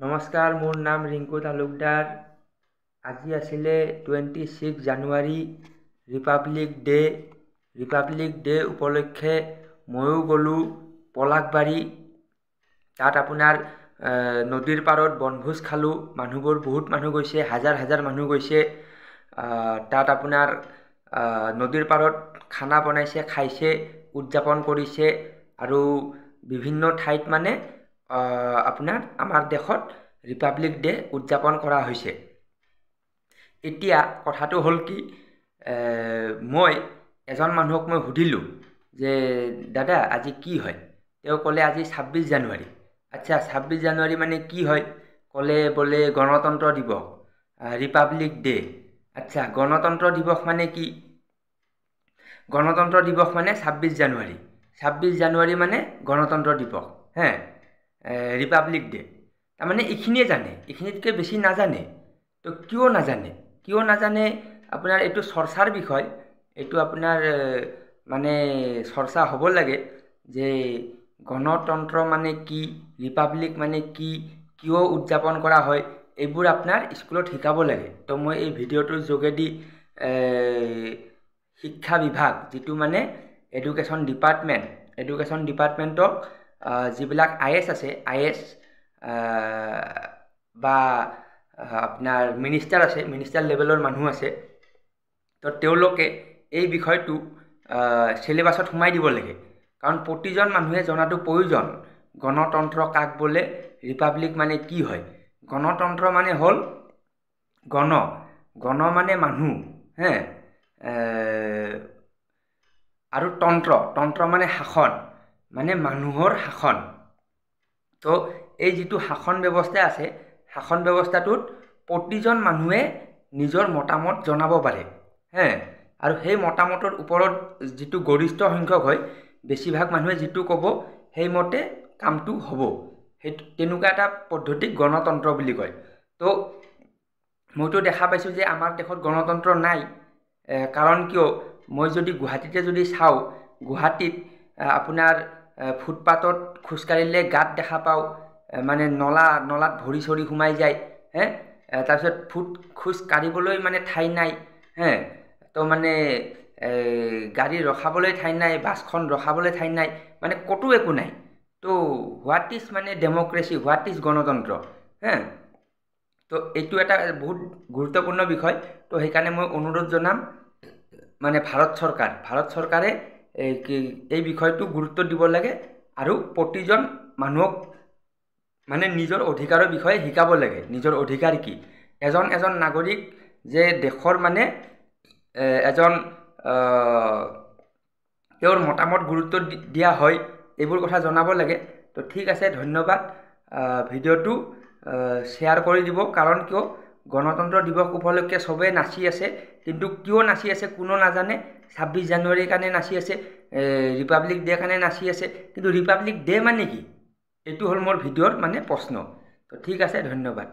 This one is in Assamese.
নমস্কাৰ, মোৰ নাম ৰিংকু তালুকদাৰ। আজি আছিলে 26 জানুৱাৰী, ৰিপাব্লিক ডে উপলক্ষে ময়ো গ'লোঁ পলাশবাৰী। তাত আপোনাৰ নদীৰ পাৰত বনভোজ খালোঁ। বহুত মানুহ গৈছে, হাজাৰ মানুহ গৈছে। তাত আপোনাৰ নদীৰ পাৰত খানা বনাইছে, খাইছে, উদযাপন কৰিছে আৰু বিভিন্ন ঠাইত মানে আপোনাৰ আমাৰ দেশত ৰিপাব্লিক ডে উদযাপন কৰা হৈছে। এতিয়া কথাটো হ'ল কি, মই এজন মানুহক সুধিলোঁ যে দাদা আজি কি হয়? তেওঁ ক'লে আজি 26 জানুৱাৰী। আচ্ছা, 26 জানুৱাৰী মানে কি হয়? ক'লে বোলে গণতন্ত্ৰ দিৱস, ৰিপাব্লিক ডে। আচ্ছা, গণতন্ত্ৰ দিৱস মানে কি? গণতন্ত্ৰ দিৱস মানে 26 জানুৱাৰী। 26 জানুৱাৰী মানে গণতন্ত্ৰ দিৱস, ৰিপাব্লিক ডে। তাৰমানে এইখিনিয়ে জানে, এইখিনিতকৈ বেছি নাজানে। তো কিয় নাজানে? আপোনাৰ এইটো চৰ্চাৰ বিষয়। এইটো আপোনাৰ মানে চৰ্চা হ'ব লাগে যে গণতন্ত্ৰ মানে কি, ৰিপাব্লিক মানে কি, কিয় উদযাপন কৰা হয়, এইবোৰ আপোনাৰ স্কুলত শিকাব লাগে। তো মই এই ভিডিঅ'টোৰ যোগেদি শিক্ষা বিভাগ, যিটো মানে এডুকেশ্যন ডিপাৰ্টমেণ্টক যিবিলাক IS আছে, IS বা আপোনাৰ মিনিষ্টাৰ লেভেলৰ মানুহ আছে, তো তেওঁলোকে এই বিষয়টো চিলেবাছত সোমাই দিব লাগে। কাৰণ প্ৰতিজন মানুহে জনাটো প্ৰয়োজন, গণতন্ত্ৰ কাক বোলে, ৰিপাব্লিক মানে কি হয়। গণতন্ত্ৰ মানে হ'ল গণ মানে মানুহ, আৰু তন্ত্ৰ মানে শাসন, মানে মানুহৰ শাসন। তো এই যিটো শাসন ব্যৱস্থা আছে, শাসন ব্যৱস্থাটোত প্ৰতিজন মানুহে নিজৰ মতামত জনাব পাৰে, আৰু সেই মতামতৰ ওপৰত যিটো গৰিষ্ঠ সংখ্যক হয়, বেছিভাগ মানুহে যিটো ক'ব সেইমতে কামটো হ'ব। সেইটো তেনেকুৱা এটা পদ্ধতিক গণতন্ত্ৰ বুলি কয়। তো মইতো দেখা পাইছোঁ যে আমাৰ দেশত গণতন্ত্ৰ নাই। কাৰণ কিয়? মই যদি গুৱাহাটীতে যদি চাওঁ, গুৱাহাটীত আপোনাৰ ফুটপাথত খোজকাঢ়িলে গাঁত দেখা পাওঁ, মানে নলাত ভৰি চৰি সোমাই যায়, তাৰপিছত খোজ কাঢ়িবলৈ মানে ঠাই নাই, তো মানে গাড়ী ৰখাবলৈ ঠাই নাই, বাছখন ৰখাবলৈ ঠাই নাই, মানে ক'তো একো নাই। তো হোৱাট ইজ মানে ডেম'ক্ৰেচি, হোৱাট ইজ গণতন্ত্ৰ, তো এইটো এটা বহুত গুৰুত্বপূৰ্ণ বিষয়। তো সেইকাৰণে মই অনুৰোধ জনাম মানে ভাৰত চৰকাৰে এই বিষয়টো গুৰুত্ব দিব লাগে আৰু প্ৰতিজন মানুহক মানে নিজৰ অধিকাৰৰ বিষয়ে শিকাব লাগে। নিজৰ অধিকাৰ কি, এজন নাগৰিক যে দেশৰ মানে এজন তেওঁৰ মতামত গুৰুত্ব দিয়া হয়, এইবোৰ কথা জনাব লাগে। তো ঠিক আছে, ধন্যবাদ। ভিডিঅ'টো শ্বেয়াৰ কৰি দিব। কাৰণ কিয়? গণতন্ত্ৰ দিৱস উপলক্ষে চবেই নাচি আছে, কিন্তু কিয় নাচি আছে কোনো নাজানে। 26 জানুৱাৰীৰ কাৰণে নাচি আছে, ৰিপাব্লিক ডে কাৰণে নাচি আছে, কিন্তু ৰিপাব্লিক ডে মানে কি? এইটো হ'ল মোৰ ভিডিঅ'ৰ মানে প্ৰশ্ন। তো ঠিক আছে, ধন্যবাদ।